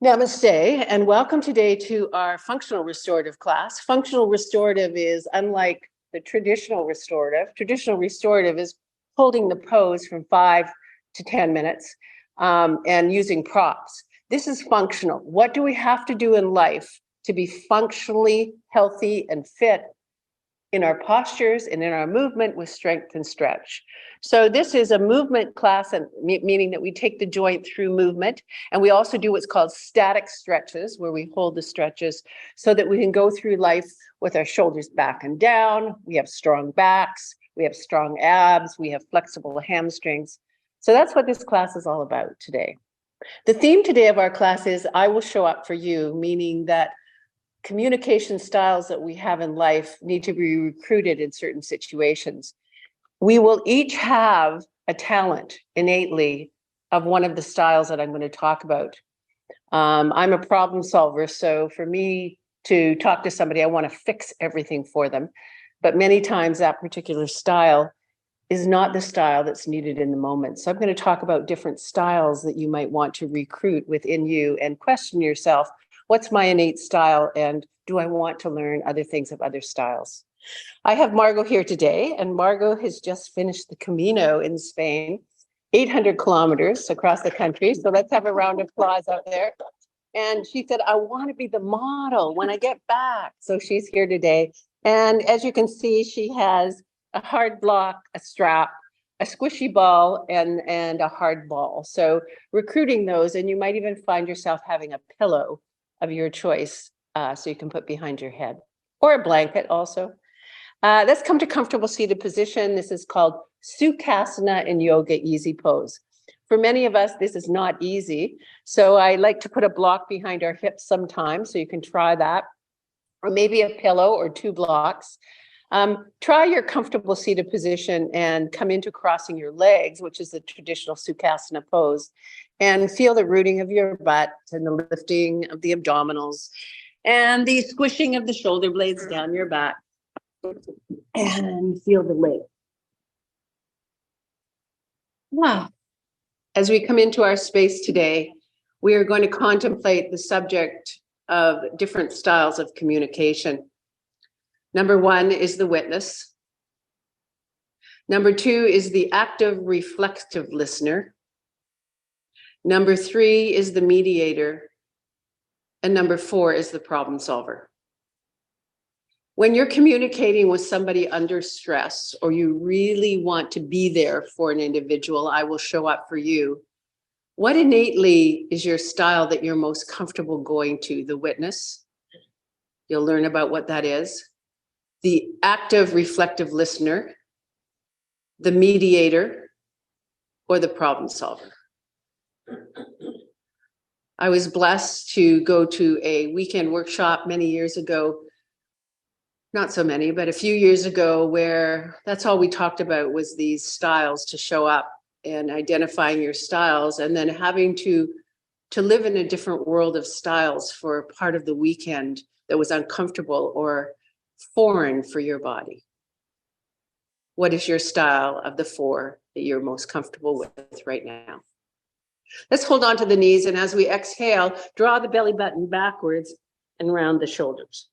Namaste, and welcome today to our functional restorative class. Functional restorative is unlike the traditional restorative. Traditional restorative is holding the pose from 5 to 10 minutes and using props. This is functional. What do we have to do in life to be functionally healthy and fit in our postures and in our movement with strength and stretch? So this is a movement class, and meaning that we take the joint through movement, and we also do what's called static stretches, where we hold the stretches so that we can go through life with our shoulders back and down. We have strong backs, we have strong abs, we have flexible hamstrings. So that's what this class is all about today. The theme today of our class is I will show up for you, meaning that communication styles that we have in life need to be recruited in certain situations. We will each have a talent innately of one of the styles that I'm going to talk about. I'm a problem solver, so for me to talk to somebody, I want to fix everything for them. But many times that particular style is not the style that's needed in the moment. So I'm going to talk about different styles that you might want to recruit within you and question yourself, what's my innate style, and do I want to learn other things of other styles? I have Margot here today, and Margot has just finished the Camino in Spain, 800 kilometers across the country. So let's have a round of applause out there. And she said, I want to be the model when I get back. So she's here today. And as you can see, she has a hard block, a strap, a squishy ball, and a hard ball. So recruiting those, and you might even find yourself having a pillow of your choice so you can put behind your head, or a blanket also. Let's come to comfortable seated position. This is called Sukhasana in yoga, easy pose. For many of us, this is not easy. So I like to put a block behind our hips sometimes, so you can try that, or maybe a pillow or 2 blocks. Try your comfortable seated position and come into crossing your legs, which is the traditional Sukhasana pose, and feel the rooting of your butt and the lifting of the abdominals and the squishing of the shoulder blades down your back. And feel the leg. Wow. As we come into our space today, we are going to contemplate the subject of different styles of communication. Number 1 is the witness. Number 2 is the active reflective listener. Number 3 is the mediator. And number 4 is the problem solver. When you're communicating with somebody under stress, or you really want to be there for an individual, I will show up for you. What innately is your style that you're most comfortable going to? The witness. You'll learn about what that is. The active reflective listener, the mediator, or the problem solver. I was blessed to go to a weekend workshop many years ago. Not so many, but a few years ago, where that's all we talked about was these styles to show up and identifying your styles, and then having to live in a different world of styles for part of the weekend that was uncomfortable or foreign for your body. What is your style of the 4 that you're most comfortable with right now? Let's hold on to the knees, and as we exhale, draw the belly button backwards and round the shoulders.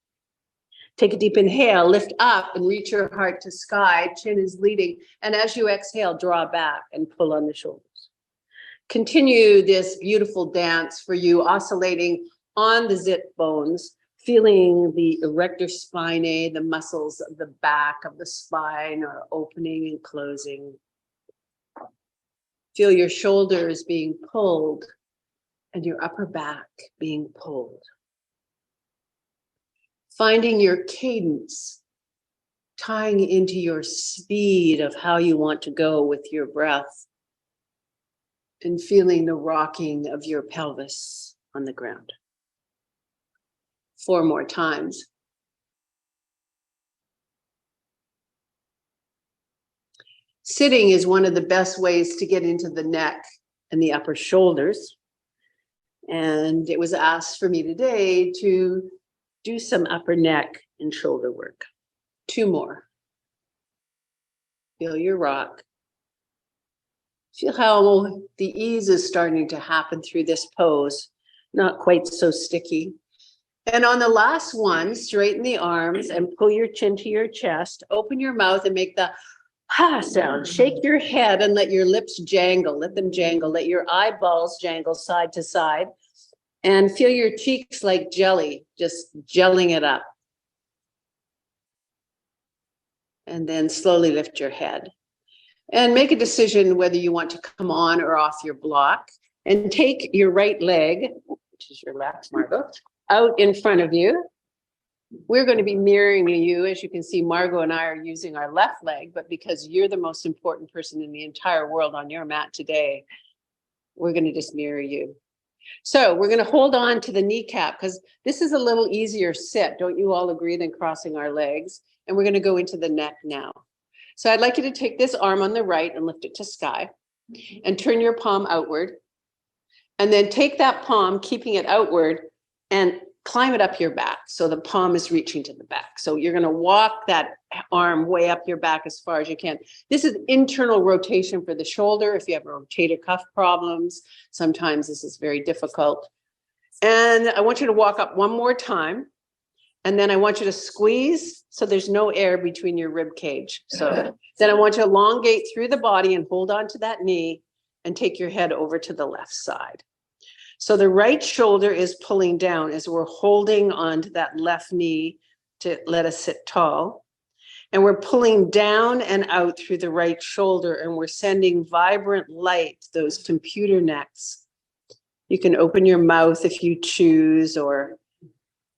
Take a deep inhale, lift up and reach your heart to sky, chin is leading. And as you exhale, draw back and pull on the shoulders. Continue this beautiful dance for you, oscillating on the zit bones, feeling the erector spinae, the muscles of the back of the spine are opening and closing. Feel your shoulders being pulled and your upper back being pulled. Finding your cadence, tying into your speed of how you want to go with your breath, and feeling the rocking of your pelvis on the ground. 4 more times. Sitting is one of the best ways to get into the neck and the upper shoulders. And it was asked for me today to do some upper neck and shoulder work. 2 more. Feel your rock. Feel how the ease is starting to happen through this pose. not quite so sticky. And on the last one, straighten the arms and pull your chin to your chest, open your mouth and make the ha sound. Shake your head and let your lips jangle, let them jangle, let your eyeballs jangle side to side, and feel your cheeks like jelly, just gelling it up. And then slowly lift your head. And make a decision whether you want to come on or off your block. And take your right leg, which is your left, Margot, out in front of you. We're going to be mirroring you. As you can see, Margot and I are using our left leg, but because you're the most important person in the entire world on your mat today, we're going to just mirror you. So we're going to hold on to the kneecap because this is a little easier sit. Don't you all agree than crossing our legs? And we're going to go into the neck now. So I'd like you to take this arm on the right and lift it to sky and turn your palm outward. And then take that palm, keeping it outward, and climb it up your back. So the palm is reaching to the back. So you're going to walk that arm way up your back as far as you can. This is internal rotation for the shoulder. If you have rotator cuff problems, sometimes this is very difficult. And I want you to walk up one more time. And then I want you to squeeze so there's no air between your rib cage. So then I want you to elongate through the body and hold on to that knee and take your head over to the left side. So the right shoulder is pulling down as we're holding onto that left knee to let us sit tall. And we're pulling down and out through the right shoulder, and we're sending vibrant light, those computer necks. You can open your mouth if you choose, or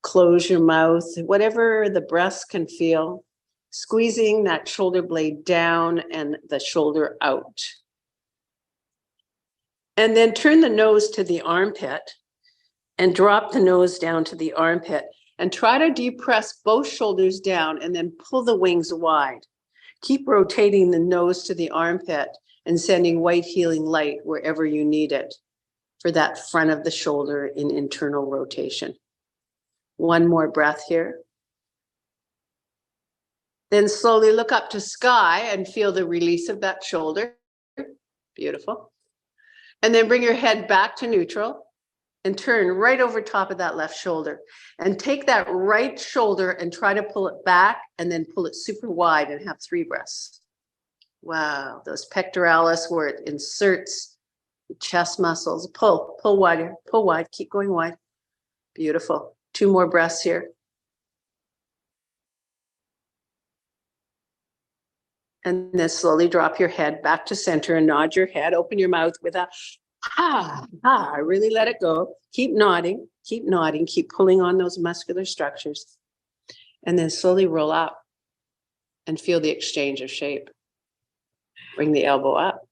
close your mouth, whatever the breast can feel, squeezing that shoulder blade down and the shoulder out. And then turn the nose to the armpit and drop the nose down to the armpit and try to depress both shoulders down and then pull the wings wide. Keep rotating the nose to the armpit and sending white healing light wherever you need it for that front of the shoulder in internal rotation. One more breath here. Then slowly look up to sky and feel the release of that shoulder. Beautiful. And then bring your head back to neutral and turn right over top of that left shoulder. And take that right shoulder and try to pull it back and then pull it super wide and have 3 breaths. Wow, those pectoralis where it inserts the chest muscles. Pull wider, pull wide, keep going wide. Beautiful. 2 more breaths here. And then slowly drop your head back to center and nod your head. Open your mouth with a really let it go. Keep nodding, keep pulling on those muscular structures. And then slowly roll up and feel the exchange of shape. Bring the elbow up.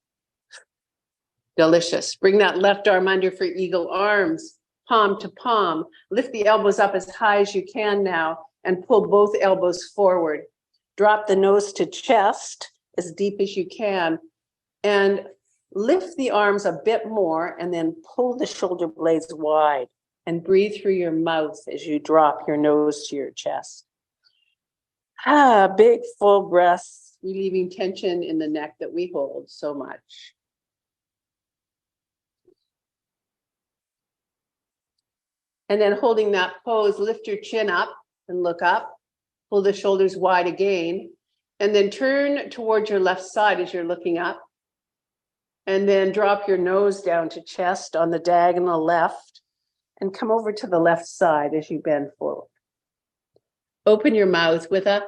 Delicious. Bring that left arm under for eagle arms, palm to palm. Lift the elbows up as high as you can now and pull both elbows forward. Drop the nose to chest as deep as you can and lift the arms a bit more and then pull the shoulder blades wide and breathe through your mouth as you drop your nose to your chest. Big full breaths, relieving tension in the neck that we hold so much. And then holding that pose, lift your chin up and look up. Pull the shoulders wide again, and then turn towards your left side as you're looking up. And then drop your nose down to chest on the diagonal left and come over to the left side as you bend forward. Open your mouth with a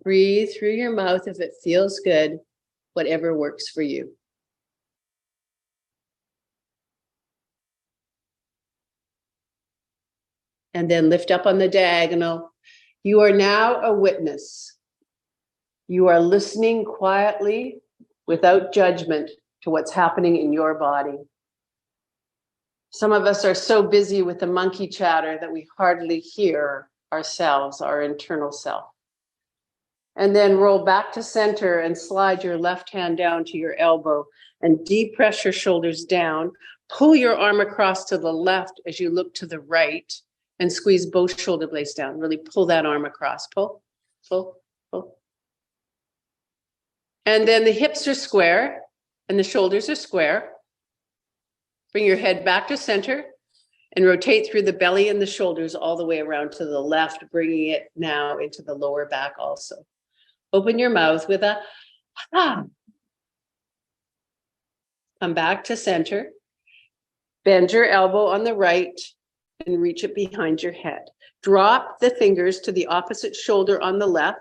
breathe through your mouth if it feels good, whatever works for you. And then lift up on the diagonal. You are now a witness. You are listening quietly without judgment to what's happening in your body. Some of us are so busy with the monkey chatter that we hardly hear ourselves, our internal self. And then roll back to center and slide your left hand down to your elbow and deep press your shoulders down. Pull your arm across to the left as you look to the right. And squeeze both shoulder blades down. Really pull that arm across. Pull, pull, pull. And then the hips are square and the shoulders are square. Bring your head back to center And rotate through the belly and the shoulders all the way around to the left, bringing it now into the lower back also. Open your mouth with a ah. Come back to center. Bend your elbow on the right and reach it behind your head. Drop the fingers to the opposite shoulder on the left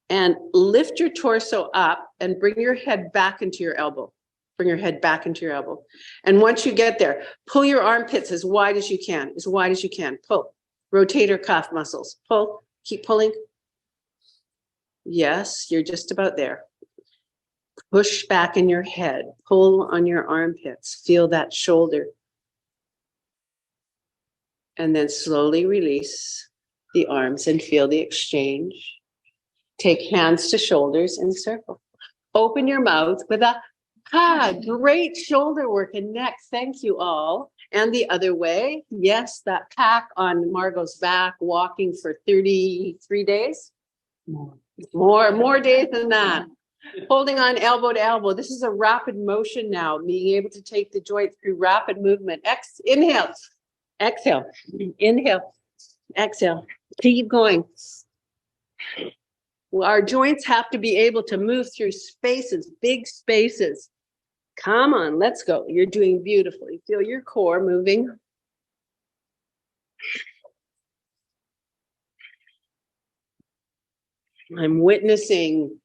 and lift your torso up and bring your head back into your elbow. Bring your head back into your elbow. And once you get there, pull your armpits as wide as you can, as wide as you can. Pull. Rotator cuff muscles. Pull. Keep pulling. Yes, you're just about there. Push back in your head. Pull on your armpits. Feel that shoulder. And then slowly release the arms and feel the exchange. Take hands to shoulders and circle. Open your mouth with a great shoulder work and neck. Thank you all. And the other way. Yes, that pack on Margot's back, walking for 33 days. More days than that. Holding on elbow to elbow. This is a rapid motion now, being able to take the joint through rapid movement. Inhale, exhale, inhale, exhale. Keep going. Well, our joints have to be able to move through spaces, big spaces. Come on, let's go. You're doing beautifully. Feel your core moving. I'm witnessing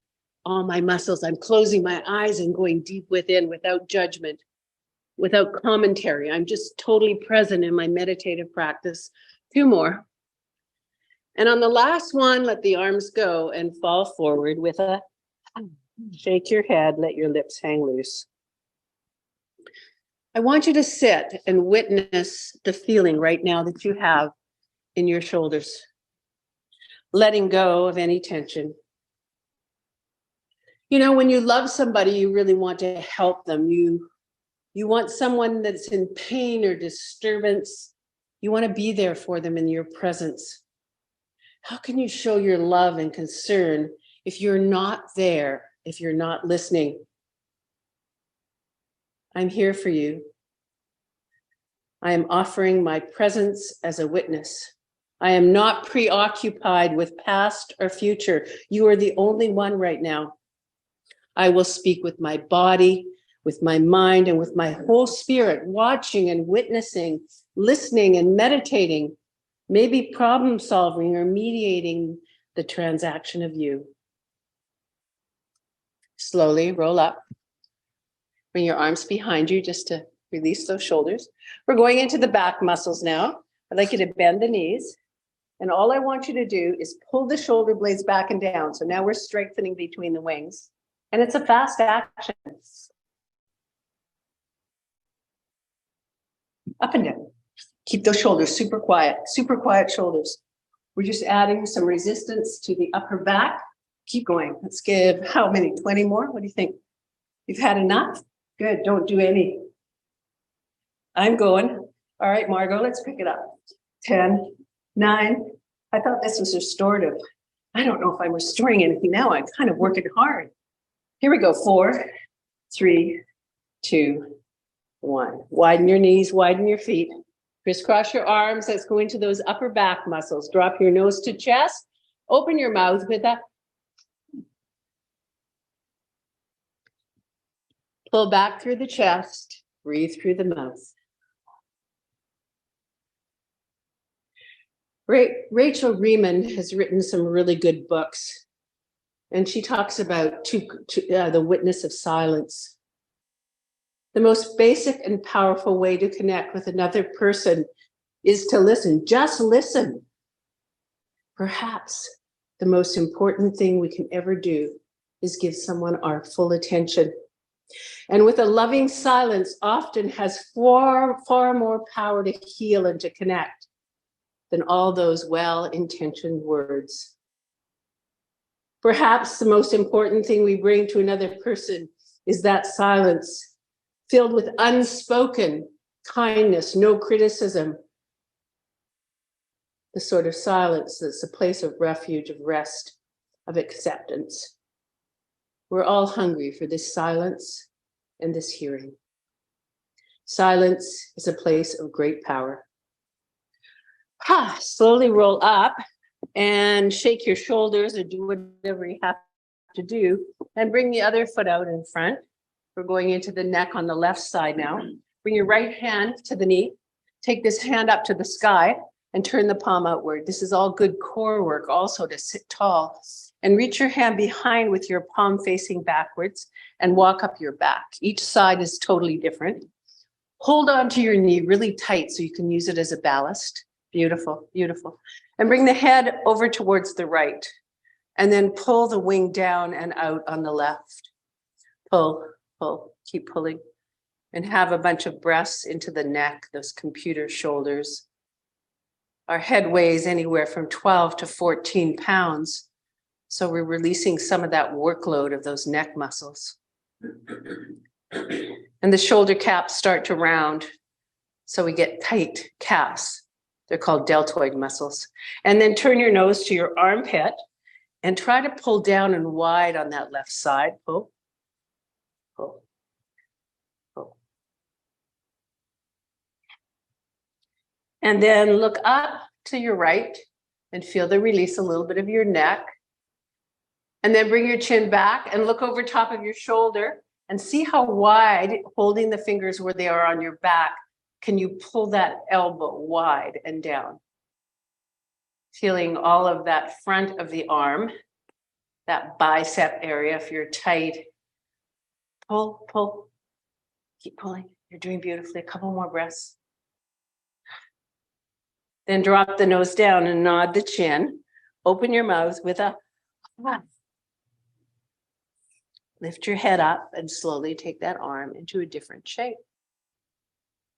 all my muscles. I'm closing my eyes and going deep within without judgment, without commentary. I'm just totally present in my meditative practice. 2 more. And on the last one, let the arms go and fall forward with a shake your head, let your lips hang loose. I want you to sit and witness the feeling right now that you have in your shoulders, letting go of any tension. You know, when you love somebody, you really want to help them. You want someone that's in pain or disturbance. You want to be there for them in your presence. How can you show your love and concern if you're not there, if you're not listening? I'm here for you. I am offering my presence as a witness. I am not preoccupied with past or future. You are the only one right now. I will speak with my body, with my mind, and with my whole spirit, watching and witnessing, listening and meditating, maybe problem solving or mediating the transaction of you. Slowly roll up. Bring your arms behind you just to release those shoulders. We're going into the back muscles now. I'd like you to bend the knees. And all I want you to do is pull the shoulder blades back and down. So now we're strengthening between the wings. And it's a fast action. Up and down. Keep those shoulders super quiet shoulders. We're just adding some resistance to the upper back. Keep going. Let's give, how many, 20 more? What do you think? You've had enough? Good, don't do any. I'm going. All right, Margot, let's pick it up. 10, 9. I thought this was restorative. I don't know if I'm restoring anything now. I'm kind of working hard. Here we go. 4, 3, 2, 1. Widen your knees, widen your feet. Crisscross your arms. Let's go into those upper back muscles. Drop your nose to chest. Open your mouth with that. Pull back through the chest. Breathe through the mouth. Rachel Riemann has written some really good books, and she talks about the witness of silence. The most basic and powerful way to connect with another person is to listen. Just listen. Perhaps the most important thing we can ever do is give someone our full attention. And with a loving silence often has far, far more power to heal and to connect than all those well-intentioned words. Perhaps the most important thing we bring to another person is that silence filled with unspoken kindness, no criticism. The sort of silence that's a place of refuge, of rest, of acceptance. We're all hungry for this silence and this hearing. Silence is a place of great power. Slowly roll up and shake your shoulders or do whatever you have to do. And bring the other foot out in front. We're going into the neck on the left side now. Bring your right hand to the knee. Take this hand up to the sky and turn the palm outward. This is all good core work also to sit tall. And reach your hand behind with your palm facing backwards and walk up your back. Each side is totally different. Hold on to your knee really tight so you can use it as a ballast. Beautiful, beautiful. And bring the head over towards the right. And then pull the wing down and out on the left. Pull, pull, keep pulling. And have a bunch of breaths into the neck, those computer shoulders. Our head weighs anywhere from 12 to 14 pounds. So we're releasing some of that workload of those neck muscles. And the shoulder caps start to round. So we get tight calves. They're called deltoid muscles. And then turn your nose to your armpit and try to pull down and wide on that left side. Pull, pull, pull. And then look up to your right and feel the release a little bit of your neck. And then bring your chin back and look over top of your shoulder and see how wide, holding the fingers where they are on your back, can you pull that elbow wide and down? Feeling all of that front of the arm, that bicep area, if you're tight. Pull, pull, keep pulling. You're doing beautifully. A couple more breaths. Then drop the nose down and nod the chin. Open your mouth with a lift your head up and slowly take that arm into a different shape.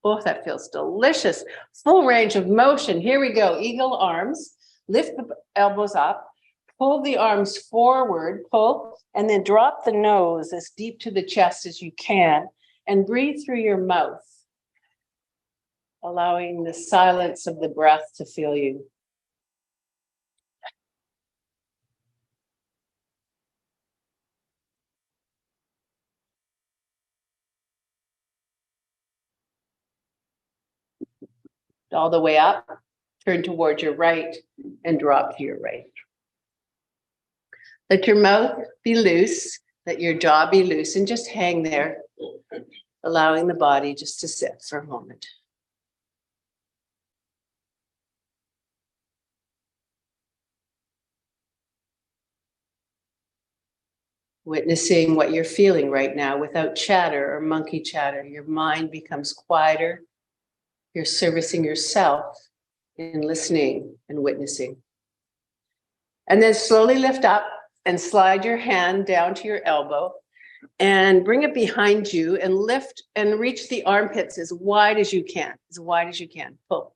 Oh, that feels delicious. Full range of motion. Here we go. Eagle arms. Lift the elbows up. Pull the arms forward. Pull. And then drop the nose as deep to the chest as you can. And breathe through your mouth. Allowing the silence of the breath to fill you. All the way up, turn towards your right and drop to your right. Let your mouth be loose, let your jaw be loose, and just hang there, allowing the body just to sit for a moment. Witnessing what you're feeling right now without chatter or monkey chatter. Your mind becomes quieter. You're servicing yourself in listening and witnessing. And then slowly lift up and slide your hand down to your elbow and bring it behind you and lift and reach the armpits as wide as you can, as wide as you can. Pull.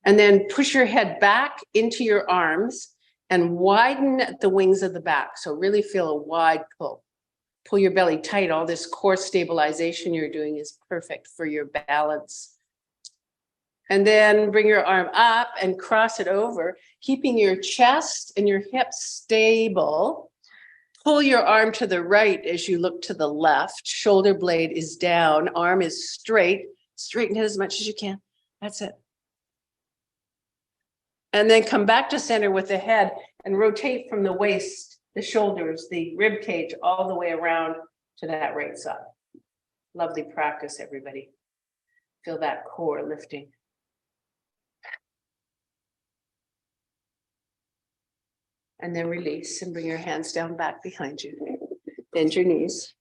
And then push your head back into your arms and widen the wings of the back. So really feel a wide pull. Pull your belly tight. All this core stabilization you're doing is perfect for your balance. And then bring your arm up and cross it over, keeping your chest and your hips stable. Pull your arm to the right as you look to the left. Shoulder blade is down, arm is straight. Straighten it as much as you can. That's it. And then come back to center with the head and rotate from the waist, the shoulders, the rib cage, all the way around to that right side. Lovely practice, everybody. Feel that core lifting. And then release and bring your hands down back behind you. Bend your knees.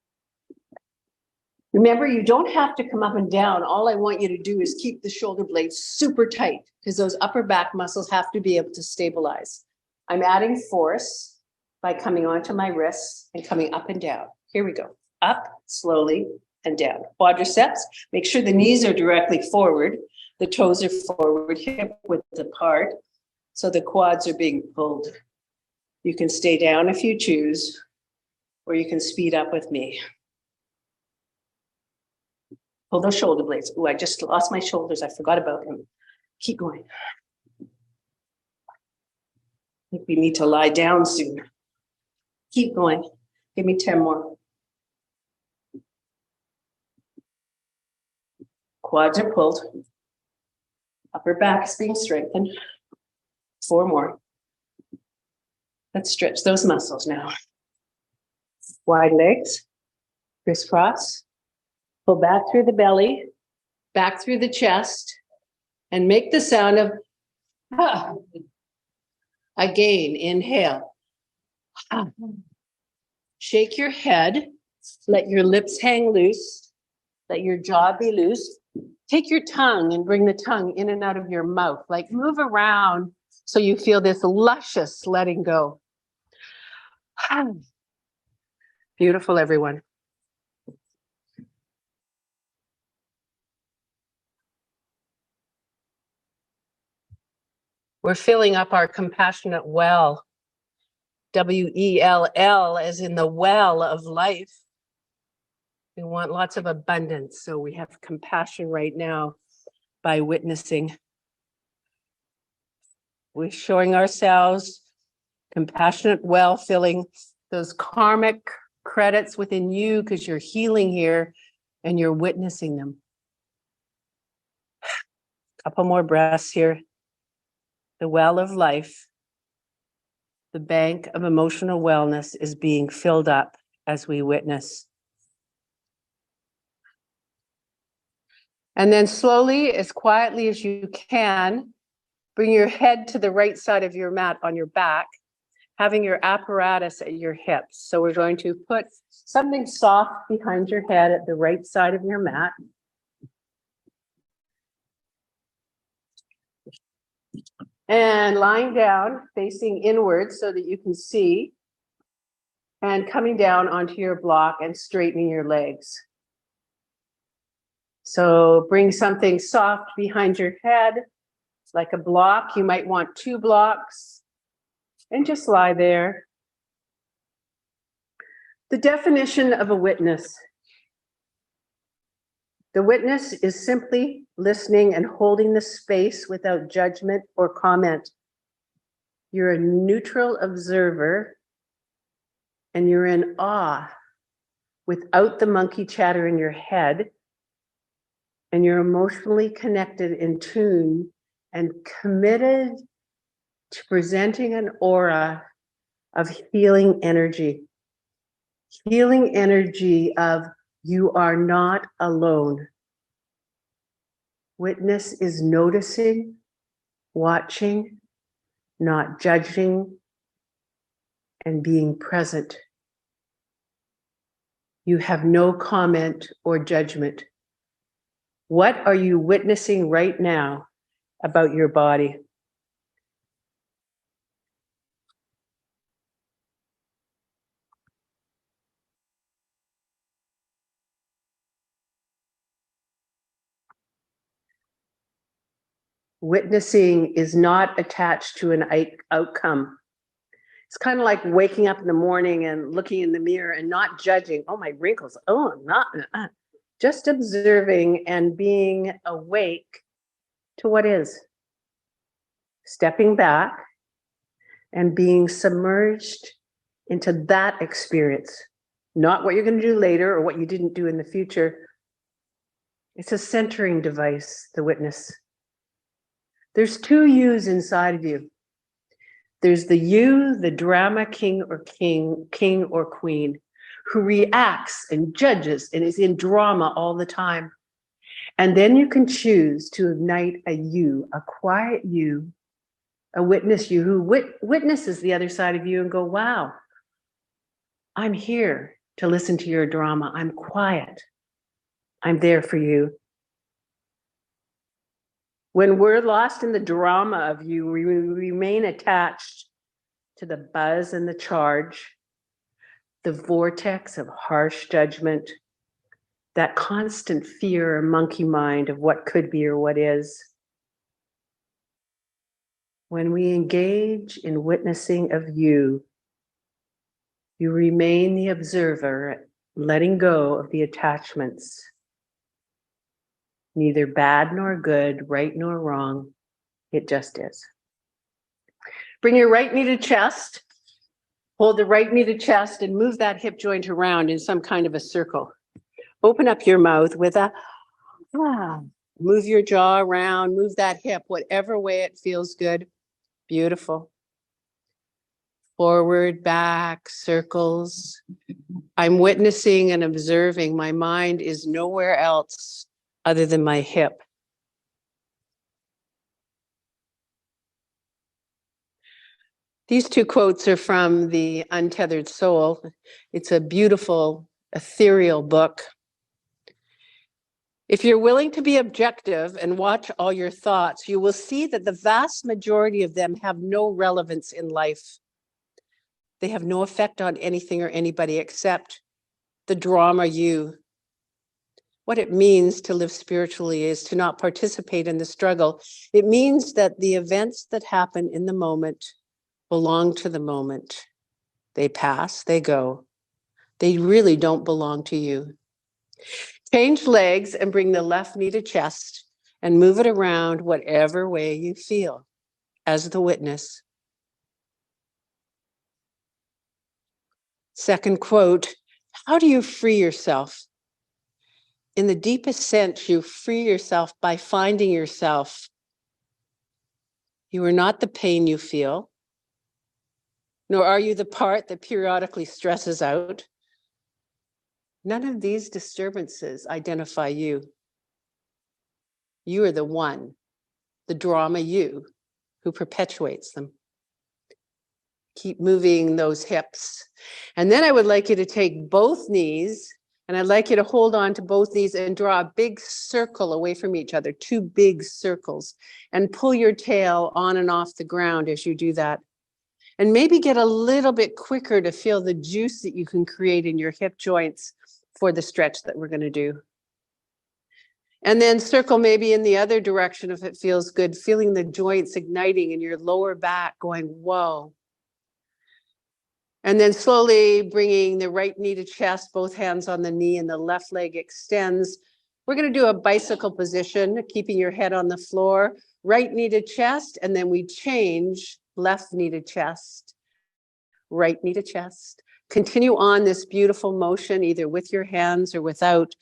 Remember, you don't have to come up and down. All I want you to do is keep the shoulder blades super tight because those upper back muscles have to be able to stabilize. I'm adding force by coming onto my wrists and coming up and down. Here we go. Up, slowly, and down. Quadriceps, make sure the knees are directly forward. The toes are forward, hip width apart. So the quads are being pulled. You can stay down if you choose, or you can speed up with me. Pull those shoulder blades. Oh, I just lost my shoulders. I forgot about them. Keep going. I think we need to lie down soon. Keep going. Give me 10 more. Quads are pulled. Upper back is being strengthened. 4 more. Let's stretch those muscles now. Wide legs, crisscross. Pull back through the belly, back through the chest, and make the sound of ah. Again, inhale. Ah. Shake your head, let your lips hang loose, let your jaw be loose. Take your tongue and bring the tongue in and out of your mouth, like move around so you feel this luscious letting go. Beautiful, everyone. We're filling up our compassionate well, W-E-L-L, as in the well of life. We want lots of abundance, so we have compassion right now by witnessing. We're showing ourselves compassionate well, filling those karmic credits within you because you're healing here and you're witnessing them. Couple more breaths here. The well of life, the bank of emotional wellness is being filled up as we witness. And then slowly, as quietly as you can, bring your head to the right side of your mat on your back, having your apparatus at your hips. So we're going to put something soft behind your head at the right side of your mat. And lying down, facing inward so that you can see, and coming down onto your block and straightening your legs. So bring something soft behind your head, like a block. You might want 2 blocks, and just lie there. The definition of a witness. The witness is simply listening and holding the space without judgment or comment. You're a neutral observer, and you're in awe without the monkey chatter in your head, and you're emotionally connected, in tune, and committed to presenting an aura of healing energy. Healing energy of you are not alone. Witness is noticing, watching, not judging, and being present. You have no comment or judgment. What are you witnessing right now about your body? Witnessing is not attached to an outcome. It's kind of like waking up in the morning and looking in the mirror and not judging. Oh, my wrinkles. Oh, I'm not. Just observing and being awake to what is. Stepping back and being submerged into that experience. Not what you're going to do later or what you didn't do in the future. It's a centering device, the witness. There's 2 yous inside of you. There's the you, the drama king or queen, who reacts and judges and is in drama all the time. And then you can choose to ignite a you, a quiet you, a witness you who witnesses the other side of you and go, wow, I'm here to listen to your drama. I'm quiet. I'm there for you. When we're lost in the drama of you, we remain attached to the buzz and the charge, the vortex of harsh judgment, that constant fear or monkey mind of what could be or what is. When we engage in witnessing of you, you remain the observer, letting go of the attachments. Neither bad nor good, right nor wrong, it just is. Bring your right knee to chest, hold the right knee to chest and move that hip joint around in some kind of a circle. Open up your mouth with a, move your jaw around, move that hip, whatever way it feels good. Beautiful. Forward, back, circles. I'm witnessing and observing. My mind is nowhere else other than my hip. These two quotes are from The Untethered Soul. It's a beautiful, ethereal book. If you're willing to be objective and watch all your thoughts, you will see that the vast majority of them have no relevance in life. They have no effect on anything or anybody except the drama you. What it means to live spiritually is to not participate in the struggle. It means that the events that happen in the moment belong to the moment. They pass, they go. They really don't belong to you. Change legs and bring the left knee to chest and move it around whatever way you feel as the witness. Second quote, how do you free yourself? In the deepest sense, you free yourself by finding yourself. You are not the pain you feel, nor are you the part that periodically stresses out. None of these disturbances identify you. You are the one, the drama you, who perpetuates them. Keep moving those hips. And then I would like you to take both knees, and I'd like you to hold on to both knees and draw a big circle away from each other, two big circles, and pull your tail on and off the ground as you do that. And maybe get a little bit quicker to feel the juice that you can create in your hip joints for the stretch that we're going to do. And then circle maybe in the other direction if it feels good, feeling the joints igniting in your lower back, going, whoa. And then slowly bringing the right knee to chest, both hands on the knee, and the left leg extends. We're going to do a bicycle position, keeping your head on the floor, right knee to chest, and then we change left knee to chest, right knee to chest. Continue on this beautiful motion, either with your hands or without,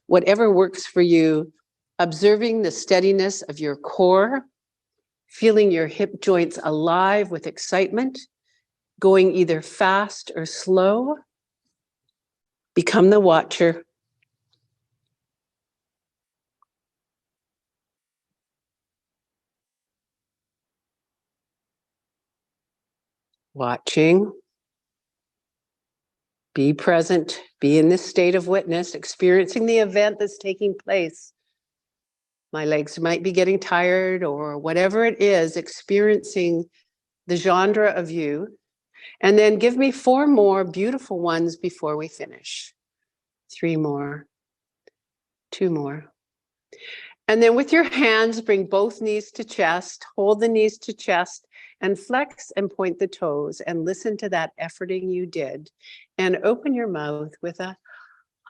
whatever works for you, observing the steadiness of your core, feeling your hip joints alive with excitement, going either fast or slow. Become the watcher. Watching. Be present. Be in this state of witness, experiencing the event that's taking place. My legs might be getting tired or whatever it is, experiencing the genre of you. And then give me 4 more beautiful ones before we finish. 3 more. 2 more. And then with your hands, bring both knees to chest, hold the knees to chest, and flex and point the toes, and listen to that efforting you did. And open your mouth with a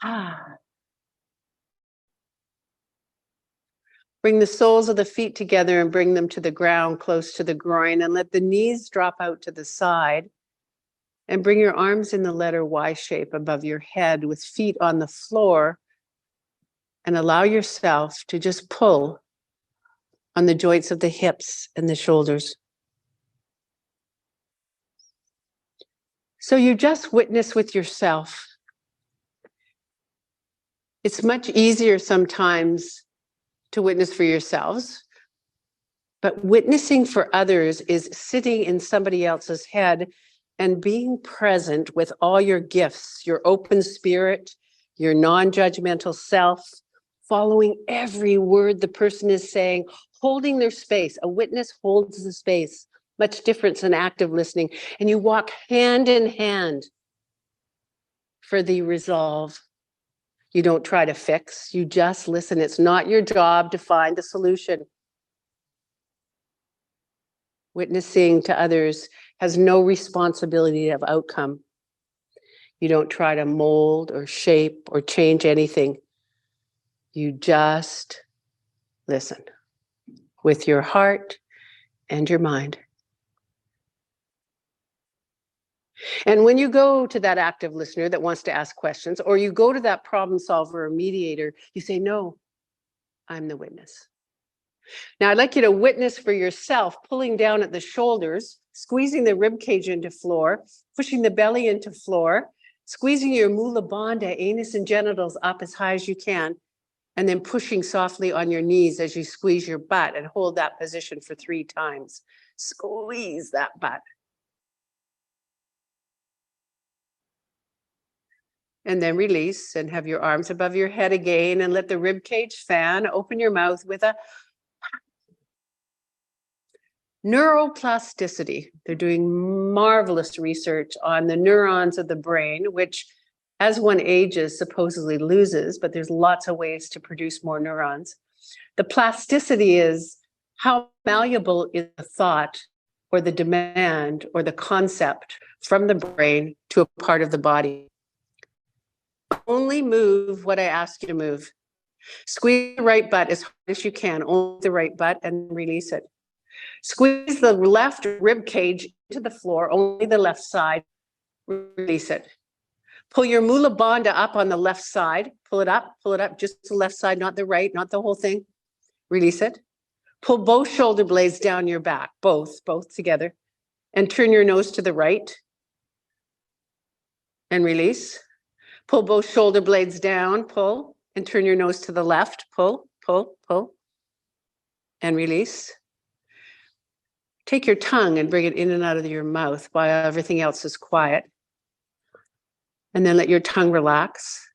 ah. Bring the soles of the feet together and bring them to the ground close to the groin, and let the knees drop out to the side. And bring your arms in the letter Y shape above your head with feet on the floor, and allow yourself to just pull on the joints of the hips and the shoulders. So you just witness with yourself. It's much easier sometimes to witness for yourselves, but witnessing for others is sitting in somebody else's head and being present with all your gifts, your open spirit, your non-judgmental self, following every word the person is saying, holding their space. A witness holds the space, much different than active listening. And you walk hand in hand for the resolve. You don't try to fix, you just listen. It's not your job to find the solution. Witnessing to others has no responsibility of outcome. You don't try to mold or shape or change anything. You just listen with your heart and your mind. And when you go to that active listener that wants to ask questions, or you go to that problem solver or mediator, you say, no, I'm the witness. Now I'd like you to witness for yourself, pulling down at the shoulders, squeezing the rib cage into floor, pushing the belly into floor, squeezing your mula bandha, anus and genitals up as high as you can, and then pushing softly on your knees as you squeeze your butt, and hold that position for 3 times. Squeeze that butt. And then release and have your arms above your head again, and let the rib cage fan. Open your mouth with a neuroplasticity. They're doing marvelous research on the neurons of the brain, which as one ages supposedly loses, but there's lots of ways to produce more neurons. The plasticity is how malleable is the thought or the demand or the concept from the brain to a part of the body. Only move what I ask you to move. Squeeze the right butt as hard as you can, only the right butt, and release it. Squeeze the left rib cage into the floor, only the left side, release it. Pull your mula bandha up on the left side, pull it up, just the left side, not the right, not the whole thing. Release it. Pull both shoulder blades down your back, both together, and turn your nose to the right, and release. Pull both shoulder blades down, pull, and turn your nose to the left, pull, and release. Take your tongue and bring it in and out of your mouth while everything else is quiet. And then let your tongue relax.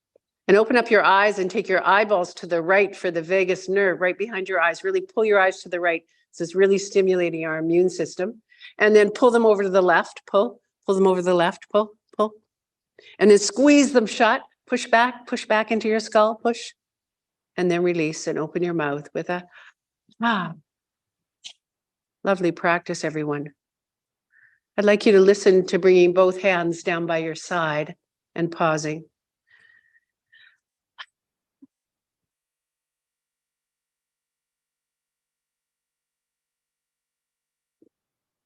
And open up your eyes and take your eyeballs to the right for the vagus nerve, right behind your eyes. Really pull your eyes to the right. This is really stimulating our immune system. And then pull them over to the left, pull them over to the left, pull. And then squeeze them shut, push back into your skull, push. And then release and open your mouth with a, Lovely practice, everyone. I'd like you to listen to bringing both hands down by your side and pausing.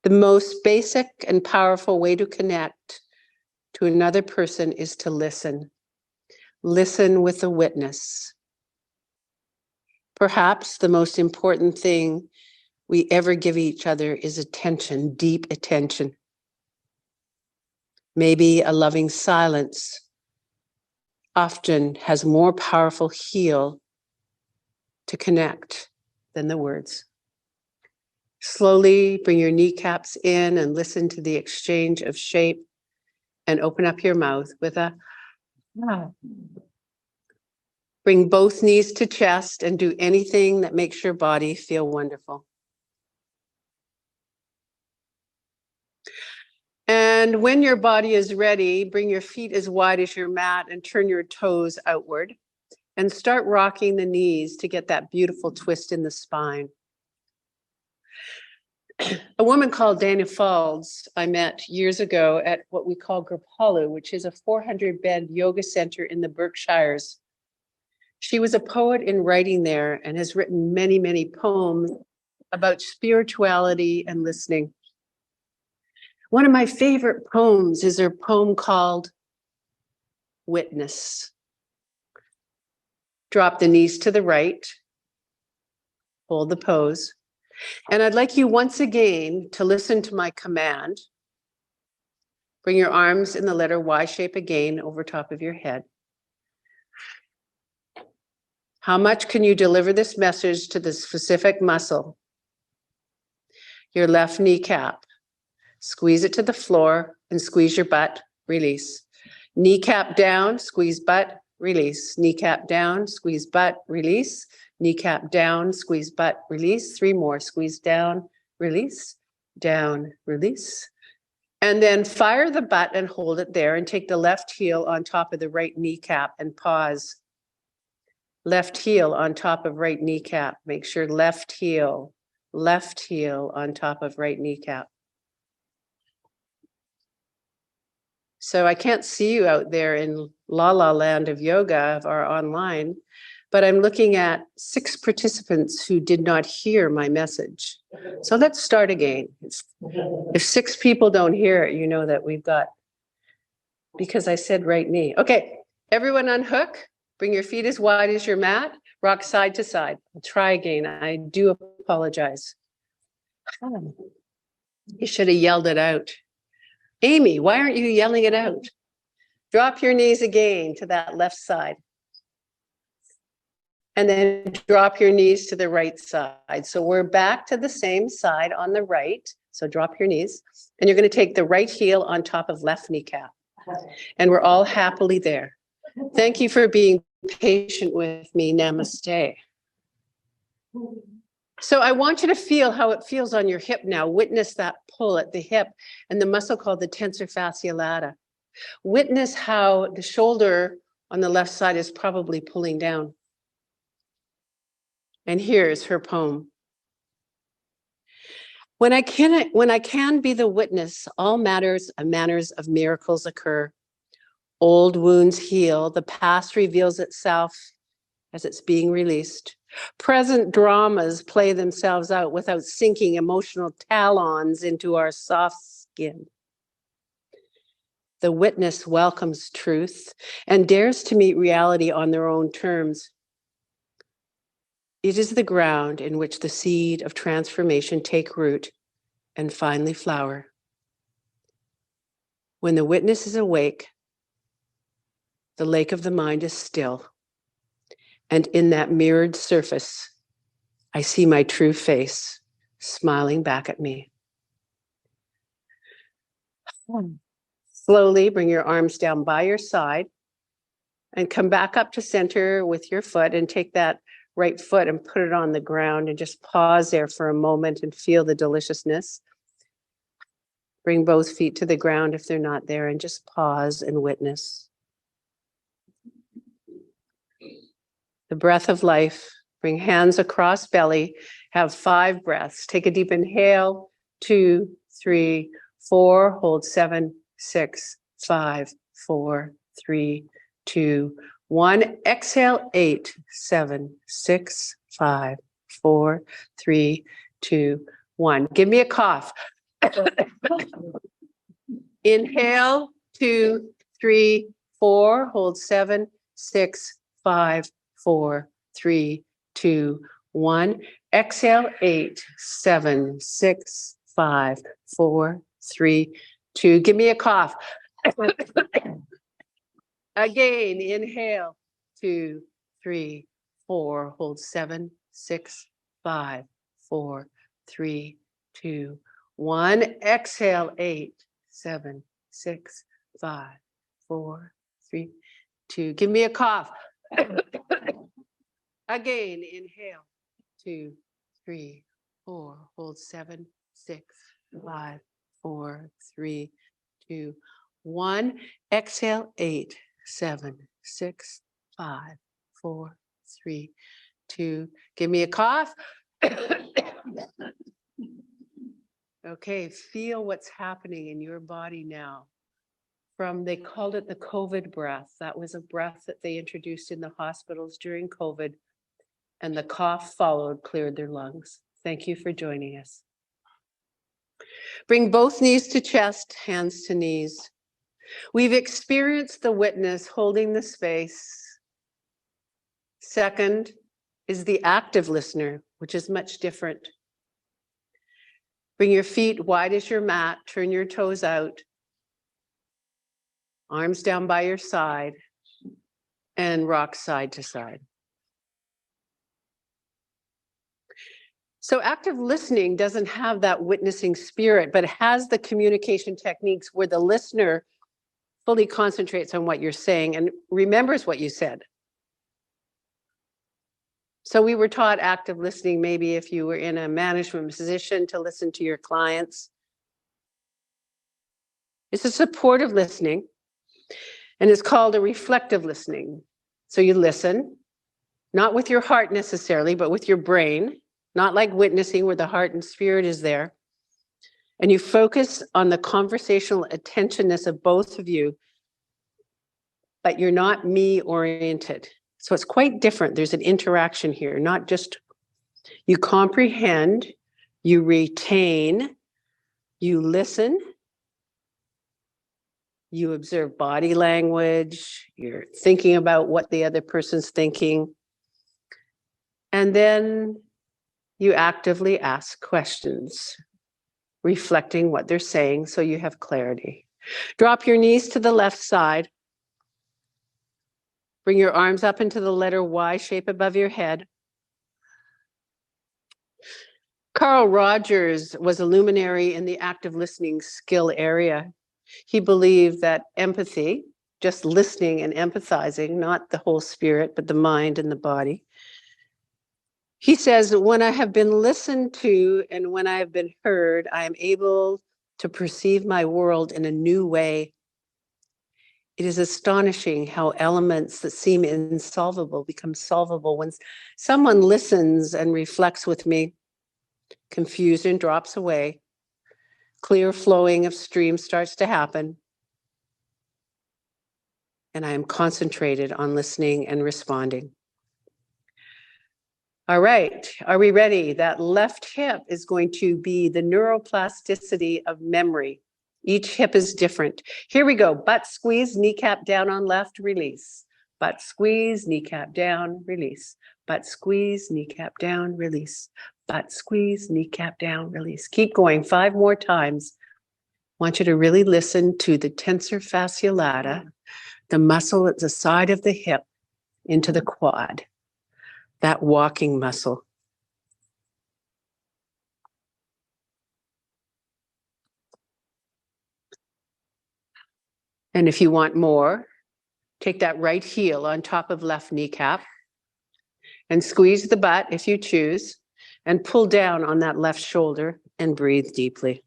The most basic and powerful way to connect to another person is to listen. Listen with a witness. Perhaps the most important thing we ever give each other is attention, deep attention. Maybe a loving silence often has more powerful heal to connect than the words. Slowly bring your kneecaps in and listen to the exchange of shape, and open up your mouth with a Bring both knees to chest and do anything that makes your body feel wonderful. And when your body is ready, bring your feet as wide as your mat and turn your toes outward, and start rocking the knees to get that beautiful twist in the spine. A woman called Dana Falls I met years ago at what we call Grapalu, which is a 400-bed yoga center in the Berkshires. She was a poet in writing there and has written many, many poems about spirituality and listening. One of my favorite poems is her poem called Witness. Drop the knees to the right, hold the pose. And I'd like you once again to listen to my command. Bring your arms in the letter Y shape again over top of your head. How much can you deliver this message to the specific muscle? Your left kneecap. Squeeze it to the floor and squeeze your butt, release. Kneecap down, squeeze butt, release. Kneecap down, squeeze butt, release. Kneecap down, squeeze butt, release. 3 more, squeeze down, release, down, release. And then fire the butt and hold it there, and take the left heel on top of the right kneecap and pause. Left heel on top of right kneecap. Make sure left heel on top of right kneecap. So I can't see you out there in la la land of yoga or online, but I'm looking at 6 participants who did not hear my message. So let's start again. If 6 people don't hear it, you know that we've got, because I said right knee. Okay, everyone unhook. Bring your feet as wide as your mat. Rock side to side. I'll try again. I do apologize. apologize. You should have yelled it out. Amy, why aren't you yelling it out? Drop your knees again to that left side. And then drop your knees to the right side. So we're back to the same side on the right. So drop your knees. And you're going to take the right heel on top of left kneecap. And we're all happily there. Thank you for being patient with me. Namaste. So I want you to feel how it feels on your hip now. Witness that pull at the hip and the muscle called the tensor fasciae lata. Witness how the shoulder on the left side is probably pulling down. And here's her poem. When I can be the witness, all manners of miracles occur. Old wounds heal, the past reveals itself as it's being released. Present dramas play themselves out without sinking emotional talons into our soft skin. The witness welcomes truth and dares to meet reality on their own terms. It is the ground in which the seed of transformation take root and finally flower. When the witness is awake, the lake of the mind is still. And in that mirrored surface, I see my true face smiling back at me. Slowly bring your arms down by your side and come back up to center with your foot and take that right foot and put it on the ground and just pause there for a moment and feel the deliciousness. Bring both feet to the ground if they're not there and just pause and witness. The breath of life. Bring hands across belly. Have 5 breaths. Take a deep inhale. 2, 3, 4. Hold 7, 6, 5, 4, 3, 2, 1. Exhale. 8, 7, 6, 5, 4, 3, 2, 1. Give me a cough. Inhale. 2, 3, 4. Hold 7, 6, 5, 4, 3, 2, 1. Exhale. 8, 7, 6, 5, 4, 3, 2. Give me a cough. Again, inhale. 2, 3, 4. Hold 7, 6, 5, 4, 3, 2, 1. Exhale. 8, 7, 6, 5, 4, 3, 2. Give me a cough. Again, inhale. 2, 3, 4. Hold 7, 6, 5, 4, 3, 2, 1. Exhale. 8, 7, 6, 5, 4, 3, 2. Give me a cough. Okay, feel what's happening in your body now. They called it the COVID breath. That was a breath that they introduced in the hospitals during COVID, and the cough followed, cleared their lungs. Thank you for joining us. Bring both knees to chest, hands to knees. We've experienced the witness holding the space. Second is the active listener, which is much different. Bring your feet wide as your mat, turn your toes out. Arms down by your side and rock side to side. So active listening doesn't have that witnessing spirit, but has the communication techniques where the listener fully concentrates on what you're saying and remembers what you said. So we were taught active listening, maybe if you were in a management position, to listen to your clients. It's a supportive listening. And it's called a reflective listening. So you listen, not with your heart necessarily, but with your brain, not like witnessing where the heart and spirit is there. And you focus on the conversational attentionness of both of you, but you're not me-oriented. So it's quite different. There's an interaction here, not just you comprehend, you retain, you listen, you observe body language, you're thinking about what the other person's thinking, and then you actively ask questions, reflecting what they're saying so you have clarity. Drop your knees to the left side. Bring your arms up into the letter Y shape above your head. Carl Rogers was a luminary in the active listening skill area. He believed that empathy, just listening and empathizing, not the whole spirit, but the mind and the body. He says, when I have been listened to and when I have been heard, I am able to perceive my world in a new way. It is astonishing how elements that seem insolvable become solvable when someone listens and reflects with me. Confusion drops away. Clear flowing of stream starts to happen. And I am concentrated on listening and responding. All right, are we ready? That left hip is going to be the neuroplasticity of memory. Each hip is different. Here we go. Butt squeeze, kneecap down on left, release. Butt squeeze, kneecap down, release. Butt squeeze, kneecap down, release. Butt squeeze, kneecap down, release. Keep going 5 more times. I want you to really listen to the tensor fasciolata, the muscle at the side of the hip into the quad, that walking muscle. And if you want more, take that right heel on top of left kneecap and squeeze the butt if you choose and pull down on that left shoulder and breathe deeply.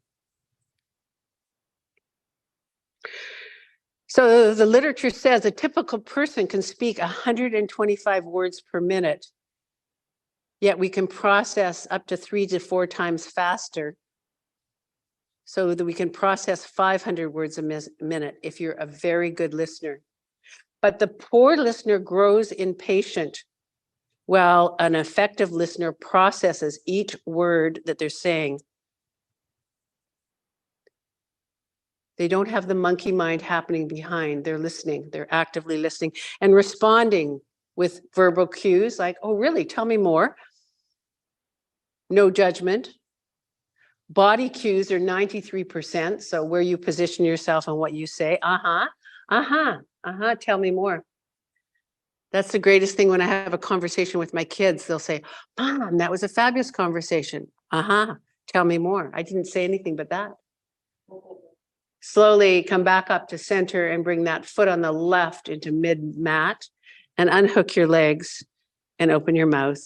So the literature says a typical person can speak 125 words per minute, yet we can process up to 3 to 4 times faster so that we can process 500 words a minute if you're a very good listener. But the poor listener grows impatient, while an effective listener processes each word that they're saying. They don't have the monkey mind happening behind. They're listening. They're actively listening and responding with verbal cues like, oh, really? Tell me more. No judgment. Body cues are 93%. So where you position yourself and what you say, tell me more. That's the greatest thing when I have a conversation with my kids. They'll say, Mom, that was a fabulous conversation. Tell me more. I didn't say anything but that. Slowly come back up to center and bring that foot on the left into mid-mat and unhook your legs and open your mouth.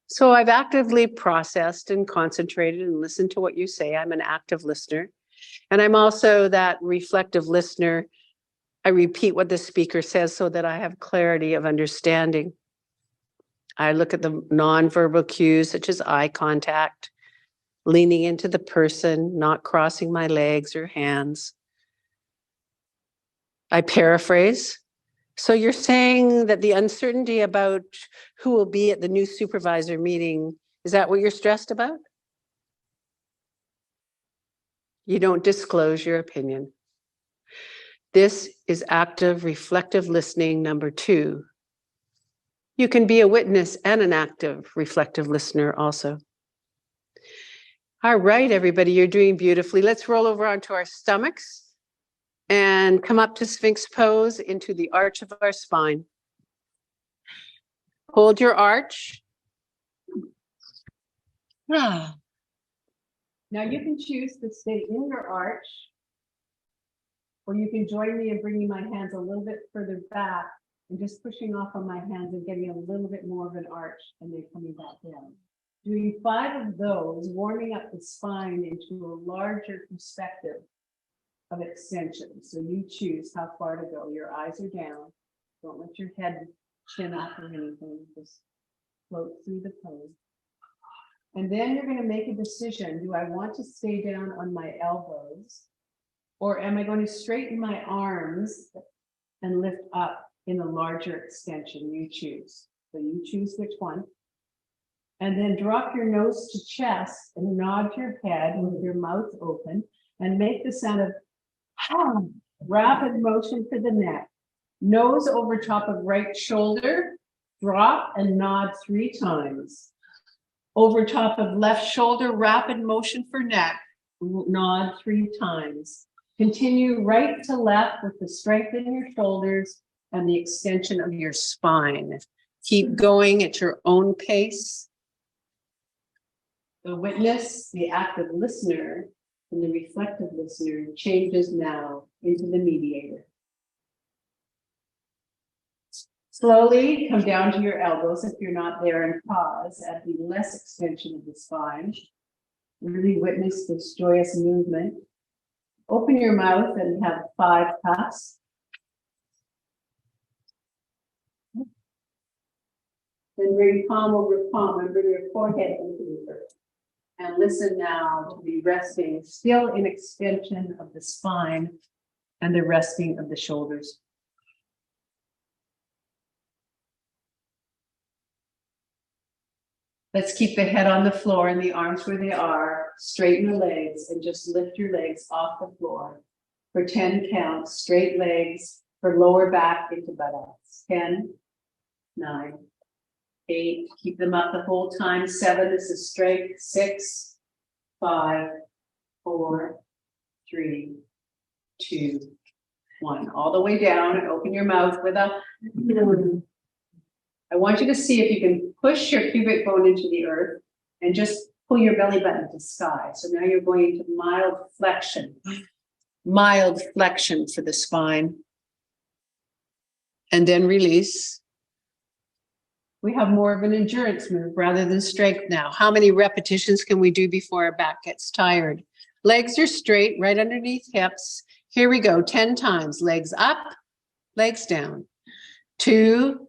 So I've actively processed and concentrated and listened to what you say. I'm an active listener. And I'm also that reflective listener. I repeat what the speaker says so that I have clarity of understanding. I look at the nonverbal cues such as eye contact, leaning into the person, not crossing my legs or hands. I paraphrase. So you're saying that the uncertainty about who will be at the new supervisor meeting, is that what you're stressed about? You don't disclose your opinion. This is active, reflective listening number 2. You can be a witness and an active, reflective listener also. All right, everybody, you're doing beautifully. Let's roll over onto our stomachs and come up to Sphinx pose into the arch of our spine. Hold your arch. Now you can choose to stay in your arch, or you can join me in bringing my hands a little bit further back and just pushing off on my hands and getting a little bit more of an arch and then coming back down. Doing 5 of those, warming up the spine into a larger perspective of extension. So you choose how far to go. Your eyes are down. Don't let your head chin up or anything. Just float through the pose. And then you're going to make a decision. Do I want to stay down on my elbows? Or am I going to straighten my arms and lift up in a larger extension? You choose. So you choose which one. And then drop your nose to chest and nod your head with your mouth open and make the sound of rapid motion for the neck. Nose over top of right shoulder Drop and nod 3 times. Over top of left shoulder, rapid motion for neck. Nod 3 times. Continue right to left with the strength in your shoulders and the extension of your spine. Keep going at your own pace. The witness, the active listener, and the reflective listener changes now into the mediator. Slowly come down to your elbows if you're not there, and pause at the less extension of the spine. Really witness this joyous movement. Open your mouth and have 5 puffs. Then bring palm over palm and bring your forehead into the earth. And listen now to the resting, still in extension of the spine and the resting of the shoulders. Let's keep the head on the floor and the arms where they are. Straighten the legs and just lift your legs off the floor for 10 counts. Straight legs for lower back into buttocks. 10, 9, 8. Keep them up the whole time. 7 is the strength. 6, 5, 4, 3, 2, 1. All the way down and open your mouth with a. I want you to see if you can push your pubic bone into the earth and just pull your belly button to sky. So now you're going into mild flexion for the spine. And then release. We have more of an endurance move rather than strength now. How many repetitions can we do before our back gets tired? Legs are straight, right underneath hips. Here we go, 10 times. Legs up, legs down. 2,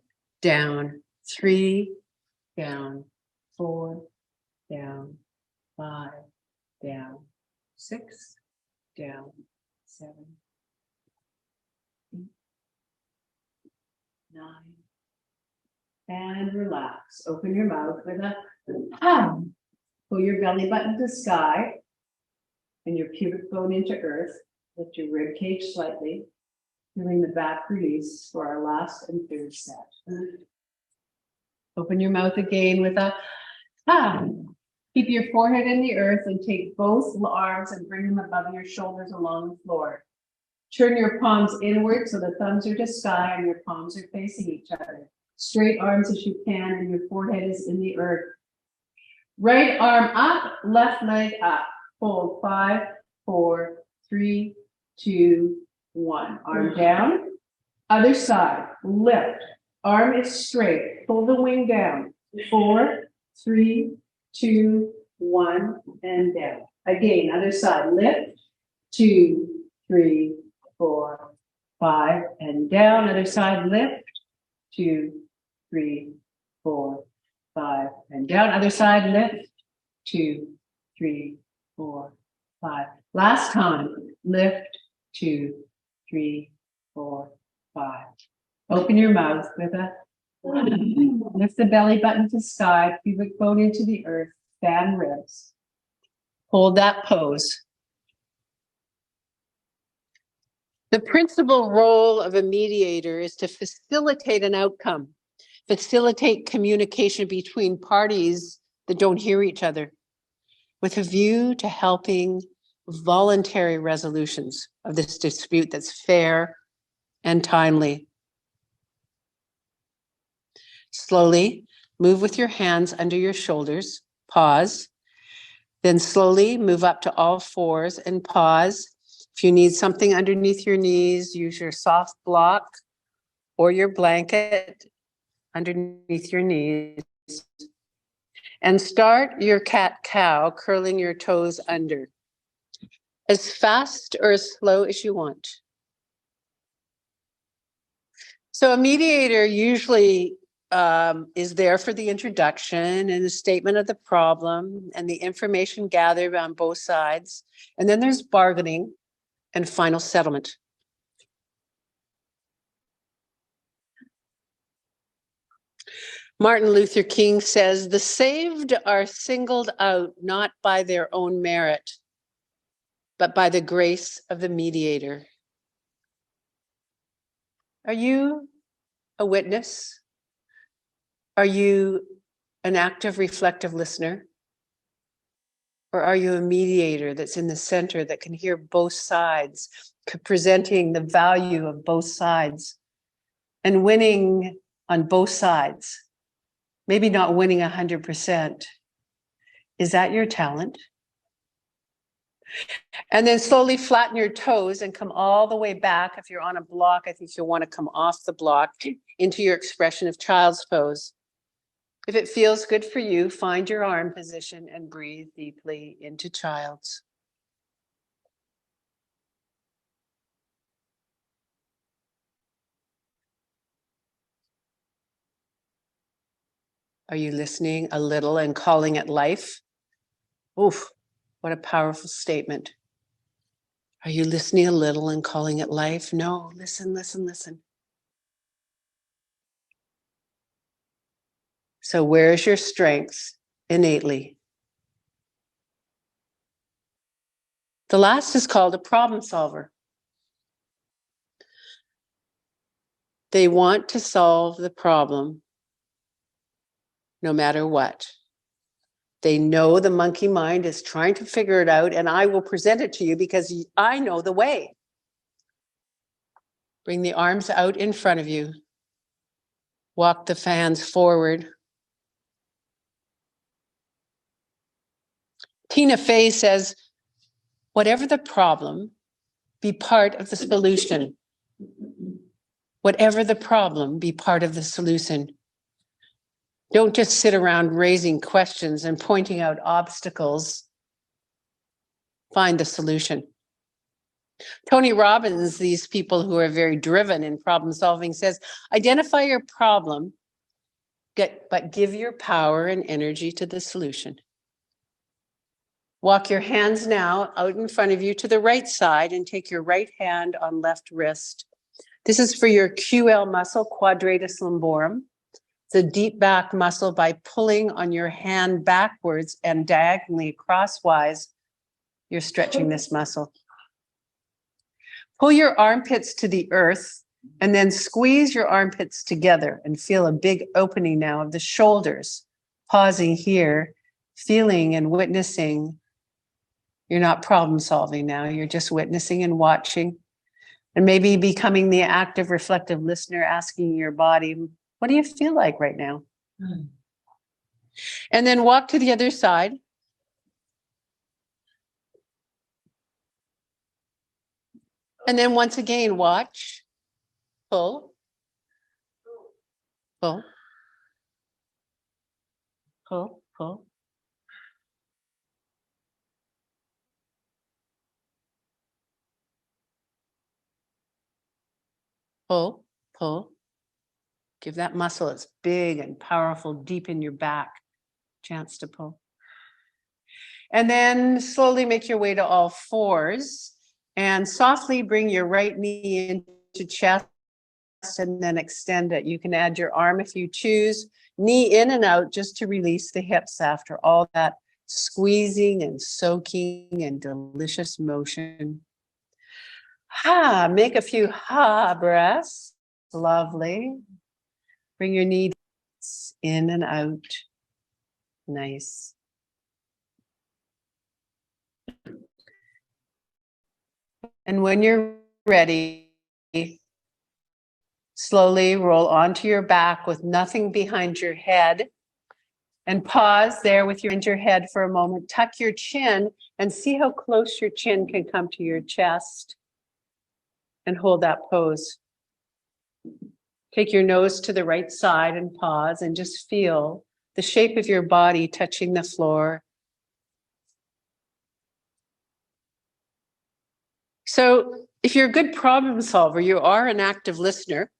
down, 3, down, 4, down, 5, down, 6, down, 7, 8, 9, and relax. Open your mouth with a pull your belly button to sky and your pubic bone into earth. Lift your rib cage slightly. Feeling the back release for our last and third set. Open your mouth again with a Keep your forehead in the earth and take both arms and bring them above your shoulders along the floor. Turn your palms inward so the thumbs are to sky and your palms are facing each other. Straight arms as you can and your forehead is in the earth. Right arm up, left leg up. Hold 5, 4, 3, 2, 1. Arm down. Other side. Lift. Arm is straight. Pull the wing down. 4, 3, 2, 1, and down. Again, other side. Lift. 2, 3, 4, 5, and down. Other side. Lift. 2, 3, 4, 5, and down. Other side. Lift. 2, 3, 4, 5. Last time. Lift. 2, 3, 4, 5. Open your mouth with a lift the belly button to sky, pubic bone into the earth, fan ribs. Hold that pose. The principal role of a mediator is to facilitate an outcome, facilitate communication between parties that don't hear each other, with a view to helping voluntary resolutions of this dispute that's fair and timely. Slowly move with your hands under your shoulders, pause, then slowly move up to all fours and pause. If you need something underneath your knees, use your soft block or your blanket underneath your knees. And start your cat-cow, curling your toes under, as fast or as slow as you want. So a mediator usually is there for the introduction and the statement of the problem and the information gathered on both sides. And then there's bargaining and final settlement. Martin Luther King says, "The saved are singled out not by their own merit, but by the grace of the mediator." Are you a witness Are you an active, reflective listener? Or are you a mediator that's in the center that can hear both sides, presenting the value of both sides and winning on both sides? Maybe not winning 100%. Is that your talent? And then slowly flatten your toes and come all the way back. If you're on a block, I think you'll want to come off the block into your expression of child's pose. If it feels good for you, find your arm position and breathe deeply into child's. Are you listening a little and calling it life? Oof, what a powerful statement. Are you listening a little and calling it life? No, listen, listen, listen. So where is your strength innately? The last is called a problem solver. They want to solve the problem no matter what. They know the monkey mind is trying to figure it out, and I will present it to you because I know the way. Bring the arms out in front of you. Walk the hands forward. Tina Fey says, whatever the problem, be part of the solution. Whatever the problem, be part of the solution. Don't just sit around raising questions and pointing out obstacles. Find the solution. Tony Robbins, these people who are very driven in problem solving, says, identify your problem, but give your power and energy to the solution. Walk your hands now out in front of you to the right side and take your right hand on left wrist. This is for your QL muscle, quadratus lumborum. It's a deep back muscle. By pulling on your hand backwards and diagonally crosswise, you're stretching this muscle. Pull your armpits to the earth and then squeeze your armpits together and feel a big opening now of the shoulders. Pausing here, feeling and witnessing. You're not problem solving now. You're just witnessing and watching. And maybe becoming the active, reflective listener, asking your body, what do you feel like right now? And then walk to the other side. And then once again, watch, pull, pull, pull, pull. Pull, pull. Give that muscle, it's big and powerful, deep in your back, chance to pull. And then slowly make your way to all fours and softly bring your right knee into chest and then extend it. You can add your arm if you choose, knee in and out just to release the hips after all that squeezing and soaking and delicious motion. Ha, make a few ha breaths. Lovely. Bring your knee in and out. Nice. And when you're ready, slowly roll onto your back with nothing behind your head. And pause there with your head for a moment. Tuck your chin and see how close your chin can come to your chest. And hold that pose. Take your nose to the right side and pause and just feel the shape of your body touching the floor. So if you're a good problem solver, you are an active listener.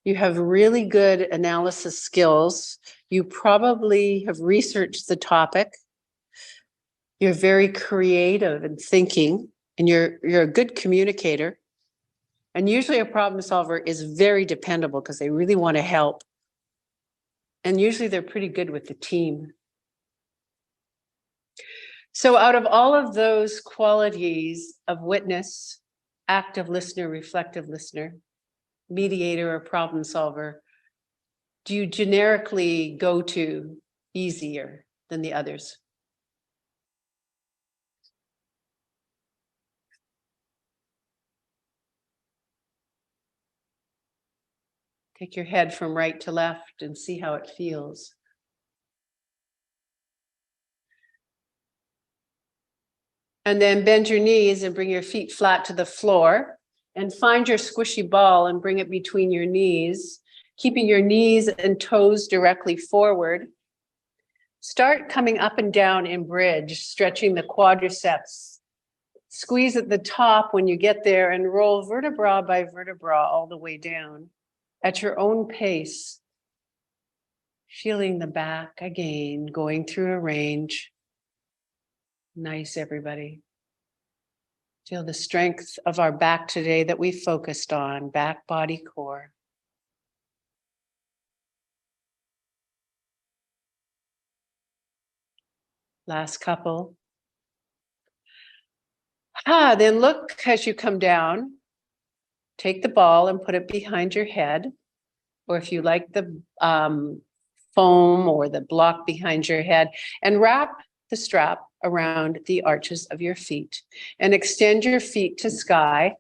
You have really good analysis skills. You probably have researched the topic. You're very creative in thinking, and you're a good communicator. And usually a problem solver is very dependable because they really want to help. And usually they're pretty good with the team. So out of all of those qualities of witness, active listener, reflective listener, mediator, or problem solver, do you generically go to easier than the others? Take your head from right to left and see how it feels. And then bend your knees and bring your feet flat to the floor and find your squishy ball and bring it between your knees, keeping your knees and toes directly forward. Start coming up and down in bridge, stretching the quadriceps. Squeeze at the top when you get there and roll vertebra by vertebra all the way down at your own pace. Feeling the back again, going through a range. Nice, everybody. Feel the strength of our back today that we focused on, back, body, core. Last couple. Then look as you come down, take the ball and put it behind your head. Or if you like the foam or the block behind your head, and wrap the strap around the arches of your feet and extend your feet to sky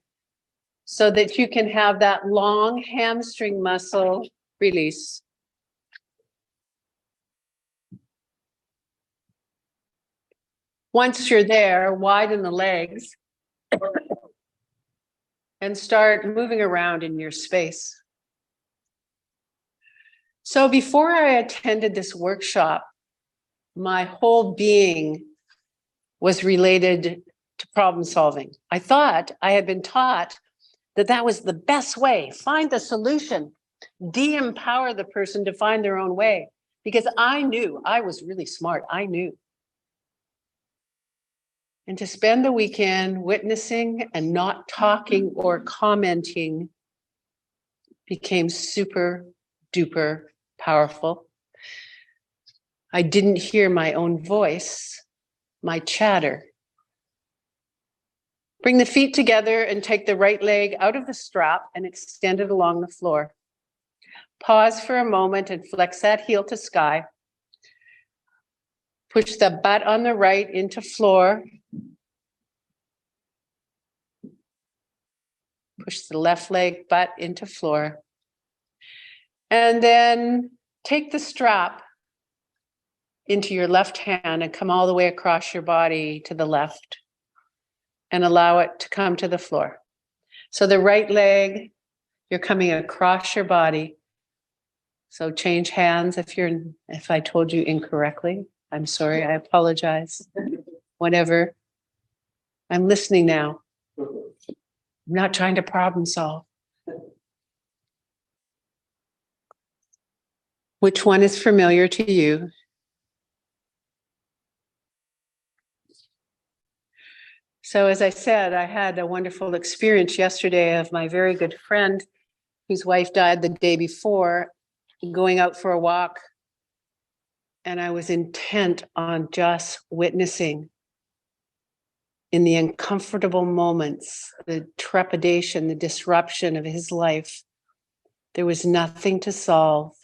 so that you can have that long hamstring muscle release. Once you're there, widen the legs and start moving around in your space. So before I attended this workshop, my whole being was related to problem solving. I thought I had been taught that that was the best way. Find the solution, de-empower the person to find their own way. Because I knew, I was really smart, I knew. And to spend the weekend witnessing and not talking or commenting became super duper powerful. I didn't hear my own voice, my chatter. Bring the feet together and take the right leg out of the strap and extend it along the floor. Pause for a moment and flex that heel to sky. Push the butt on the right into floor. Push the left leg butt into floor. And then take the strap into your left hand and come all the way across your body to the left and allow it to come to the floor. So the right leg, you're coming across your body. So change hands if I told you incorrectly. I'm sorry, I apologize. Whatever. I'm listening now. I'm not trying to problem solve. Which one is familiar to you? So as I said, I had a wonderful experience yesterday of my very good friend whose wife died the day before, going out for a walk. And I was intent on just witnessing in the uncomfortable moments, the trepidation, the disruption of his life. There was nothing to solve,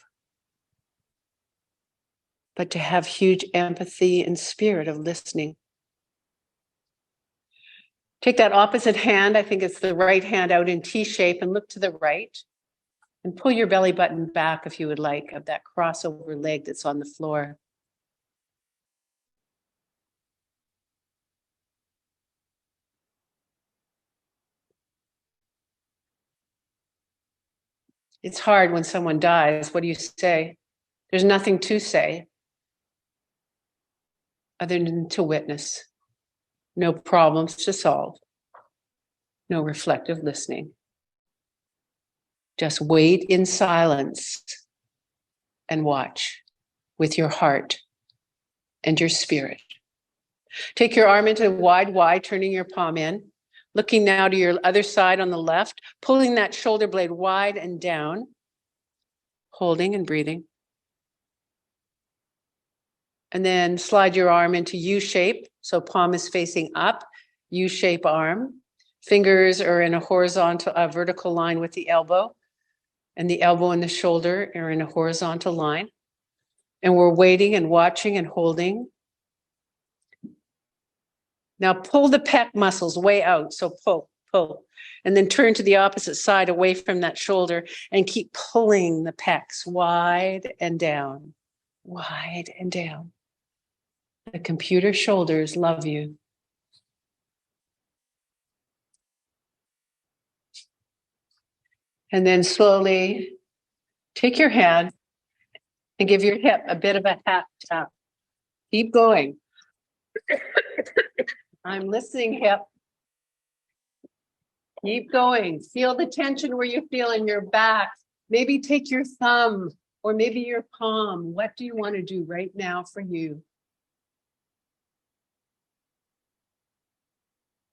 but to have huge empathy and spirit of listening. Take that opposite hand, I think it's the right hand, out in T shape and look to the right and pull your belly button back if you would like, of that crossover leg that's on the floor. It's hard when someone dies. What do you say? There's nothing to say other than to witness. No problems to solve. No reflective listening. Just wait in silence and watch with your heart and your spirit. Take your arm into wide, turning your palm in, looking now to your other side on the left, pulling that shoulder blade wide and down, holding and breathing. And then slide your arm into U shape. So palm is facing up, U shape arm. Fingers are in a horizontal, vertical line with the elbow. and the elbow and the shoulder are in a horizontal line. And we're waiting and watching and holding. Now pull the pec muscles way out. So pull, pull, and then turn to the opposite side away from that shoulder and keep pulling the pecs wide and down, wide and down. The computer shoulders love you. And then slowly take your hand and give your hip a bit of a hat tap. Keep going. I'm listening, hip. Keep going. Feel the tension where you feel in your back. Maybe take your thumb or maybe your palm. What do you want to do right now for you?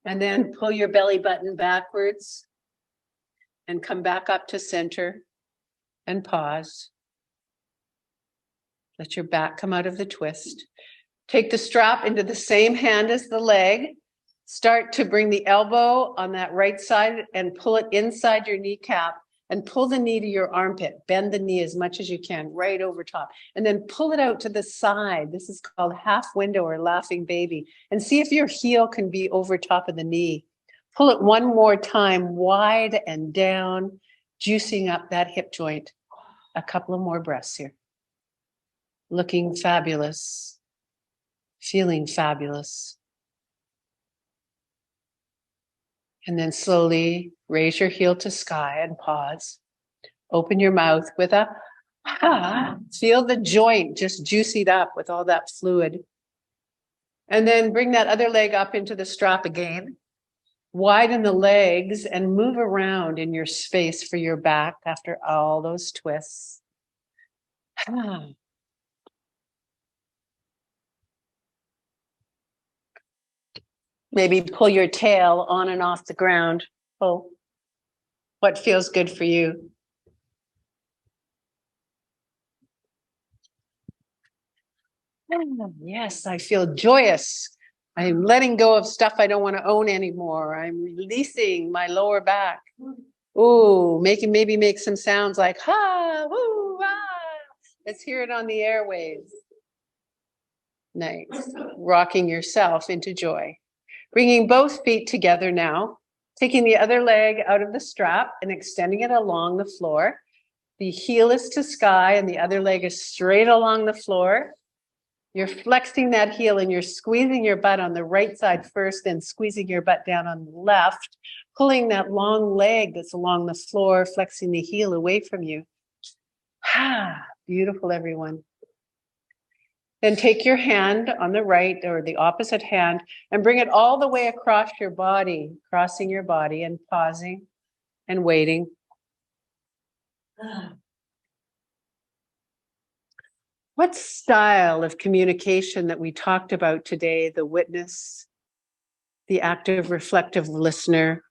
And then pull your belly button backwards and come back up to center and pause. Let your back come out of the twist. Take the strap into the same hand as the leg. Start to bring the elbow on that right side and pull it inside your kneecap and pull the knee to your armpit. Bend the knee as much as you can, right over top. And then pull it out to the side. This is called half window or laughing baby. And see if your heel can be over top of the knee. Pull it one more time, wide and down, juicing up that hip joint. A couple of more breaths here. Looking fabulous. Feeling fabulous. And then slowly raise your heel to sky and pause. Open your mouth with a ah. Feel the joint just juicied up with all that fluid. And then bring that other leg up into the strap again. Widen the legs and move around in your space for your back after all those twists. Ah. Maybe pull your tail on and off the ground. Pull. What feels good for you? Yes, I feel joyous. I'm letting go of stuff I don't want to own anymore. I'm releasing my lower back. Ooh, maybe make some sounds like ha, woo, ah. Let's hear it on the airwaves. Nice. Rocking yourself into joy. Bringing both feet together now, taking the other leg out of the strap and extending it along the floor. The heel is to sky and the other leg is straight along the floor. You're flexing that heel and you're squeezing your butt on the right side first, then squeezing your butt down on the left, pulling that long leg that's along the floor, flexing the heel away from you. Ah, beautiful, everyone. Then take your hand on the right or the opposite hand and bring it all the way across your body, crossing your body and pausing and waiting. What style of communication that we talked about today, the witness, the active reflective listener,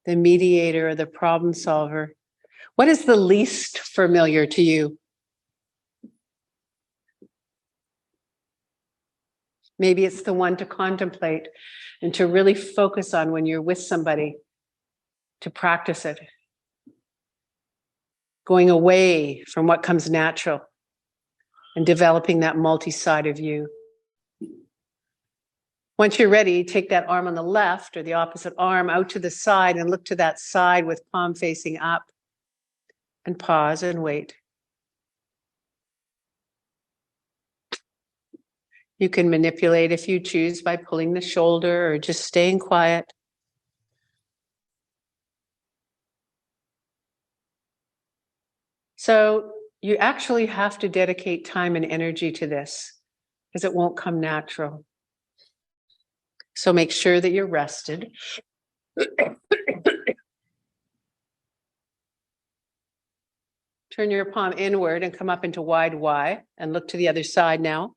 the mediator or the problem solver, what is the least familiar to you? Maybe it's the one to contemplate and to really focus on when you're with somebody, to practice it. Going away from what comes natural and developing that multi-side of you. Once you're ready, take that arm on the left or the opposite arm out to the side and look to that side with palm facing up and pause and wait. You can manipulate if you choose by pulling the shoulder or just staying quiet. So you actually have to dedicate time and energy to this because it won't come natural. So make sure that you're rested. Turn your palm inward and come up into wide Y and look to the other side now.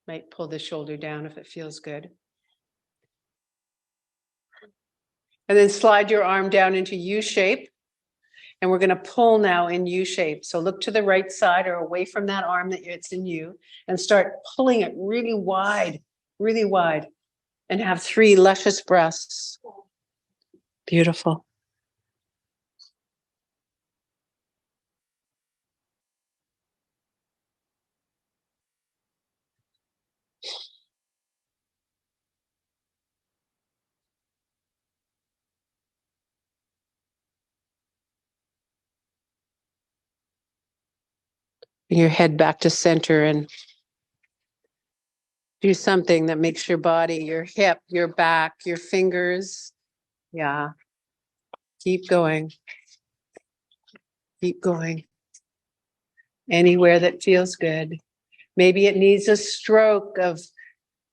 Might pull the shoulder down if it feels good. And then slide your arm down into U shape. And we're going to pull now in U shape. So look to the right side or away from that arm that it's in U and start pulling it really wide, really wide. And have 3 luscious breaths. Beautiful. Bring your head back to center and do something that makes your body, your hip, your back, your fingers. Yeah. Keep going. Keep going. Anywhere that feels good. Maybe it needs a stroke of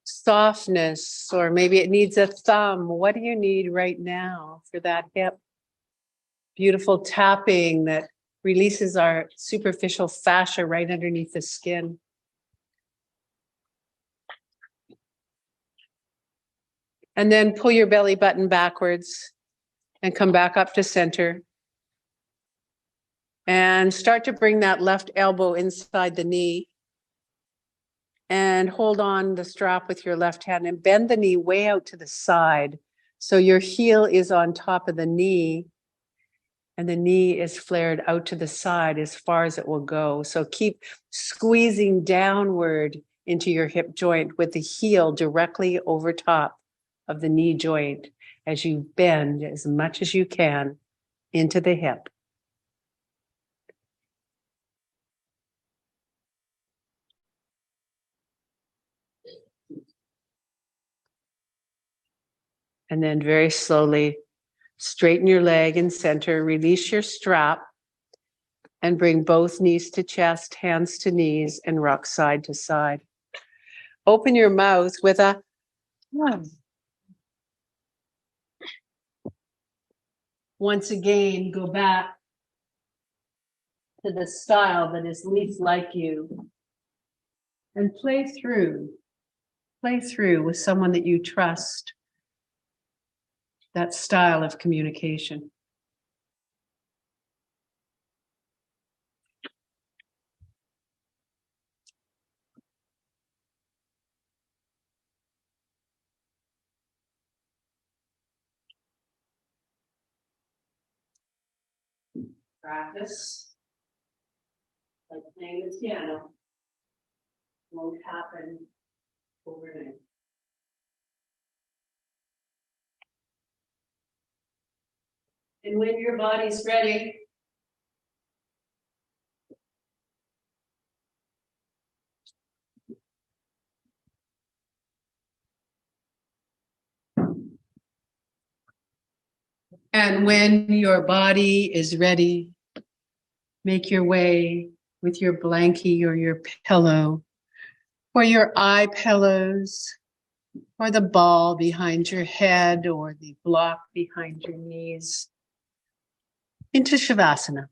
softness, or maybe it needs a thumb. What do you need right now for that hip? Beautiful tapping that releases our superficial fascia right underneath the skin. And then pull your belly button backwards and come back up to center. And start to bring that left elbow inside the knee. And hold on the strap with your left hand and bend the knee way out to the side. So your heel is on top of the knee and the knee is flared out to the side as far as it will go. So keep squeezing downward into your hip joint with the heel directly over top of the knee joint as you bend as much as you can into the hip. And then very slowly straighten your leg in center, release your strap, and bring both knees to chest, hands to knees, and rock side to side. Open your mouth with a once again, go back to the style that is least like you and play through with someone that you trust that style of communication. Practice like playing the piano won't happen overnight. And when your body's ready, make your way with your blankie or your pillow or your eye pillows or the ball behind your head or the block behind your knees into Shavasana.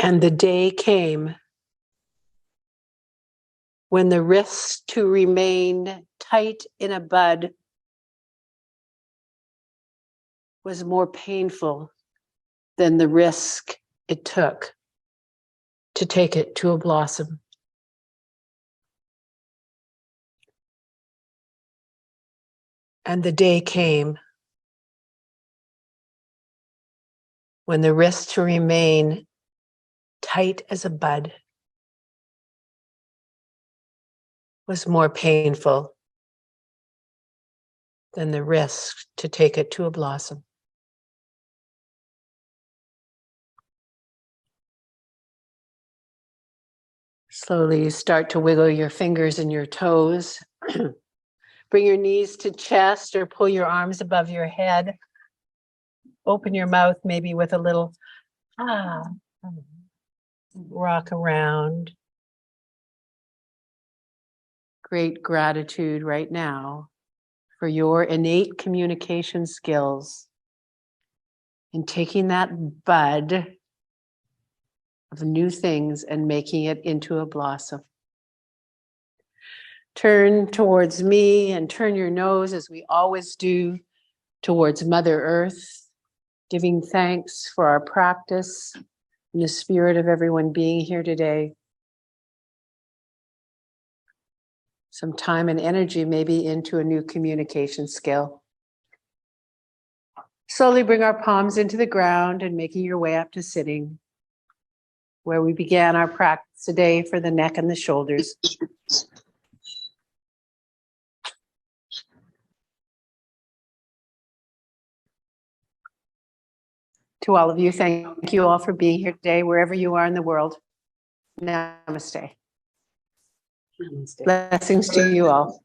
And the day came when the risk to remain tight in a bud was more painful than the risk it took to take it to a blossom. And the day came when the risk to remain tight as a bud was more painful than the risk to take it to a blossom. Slowly start to wiggle your fingers and your toes. Bring your knees to chest or pull your arms above your head. Open your mouth maybe with a little rock around. Great gratitude right now for your innate communication skills in taking that bud of new things and making it into a blossom. Turn towards me and turn your nose, as we always do, towards Mother Earth, giving thanks for our practice in the spirit of everyone being here today. Some time and energy maybe into a new communication skill. Slowly bring our palms into the ground and making your way up to sitting, where we began our practice today for the neck and the shoulders. To all of you, thank you all for being here today, wherever you are in the world. Namaste. Namaste. Blessings to you all.